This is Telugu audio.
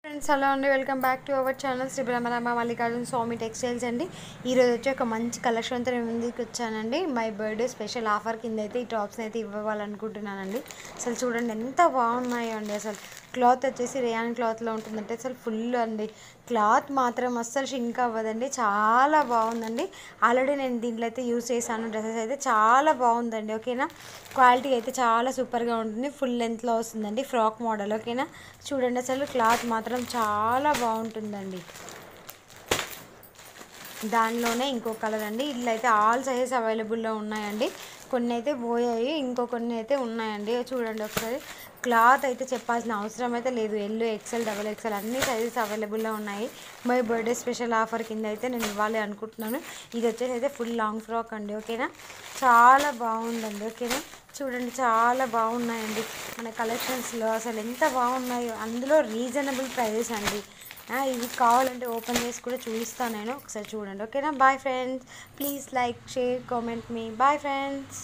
ఫ్రెండ్స్ హలో అండి, welcome back to our channel Shri Brahmarama Mallikarjuna Swamy textiles అండి. ఈరోజు వచ్చి ఒక మంచి కలెక్షన్తో నేను ముందుకు వచ్చానండి. మై బర్త్డే స్పెషల్ ఆఫర్ కింద అయితే ఈ టాప్స్ని అయితే ఇవ్వాలనుకుంటున్నానండి. అసలు చూడండి ఎంత బాగున్నాయో అండి. అసలు క్లాత్ వచ్చేసి రేయాన్ క్లాత్లో ఉంటుందంటే అసలు ఫుల్ అండి. క్లాత్ మాత్రం అస్సలు షింక్ అవ్వదండి, చాలా బాగుందండి. ఆల్రెడీ నేను దీంట్లో అయితే యూస్ చేశాను. డ్రెస్సెస్ అయితే చాలా బాగుందండి. ఓకేనా, క్వాలిటీ అయితే చాలా సూపర్గా ఉంటుంది. ఫుల్ లెంత్లో వస్తుందండి, ఫ్రాక్ మోడల్. ఓకేనా, చూడండి అసలు క్లాత్ మాత్రం చాలా బాగుంటుందండి. దానిలోనే ఇంకో కలర్ అండి. ఇట్లా అయితే ఆల్ సైజెస్ అవైలబుల్లో ఉన్నాయండి. కొన్ని అయితే పోయాయి, ఇంకో కొన్ని అయితే ఉన్నాయండి. చూడండి ఒకసారి. క్లాత్ అయితే చెప్పాల్సిన అవసరం అయితే లేదు. ఎల్, ఎక్సెల్, డబల్ ఎక్సెల్ అన్ని సైజెస్ అవైలబుల్లో ఉన్నాయి. మై బర్త్డే స్పెషల్ ఆఫర్ కింద అయితే నేను ఇవ్వాలి అనుకుంటున్నాను. ఇది వచ్చేసి అయితే ఫుల్ లాంగ్ ఫ్రాక్ అండి. ఓకేనా, చాలా బాగుందండి. ఓకేనా, చూడండి చాలా బాగున్నాయండి మన కలెక్షన్స్లో. అసలు ఎంత బాగున్నాయో, అందులో రీజనబుల్ ప్రైజెస్ అండి. ఇవి కావాలంటే ఓపెన్ చేసి కూడా చూపిస్తాను నేను, ఒకసారి చూడండి. ఓకేనా, bye friends. Please like, share, comment మీ. Bye friends.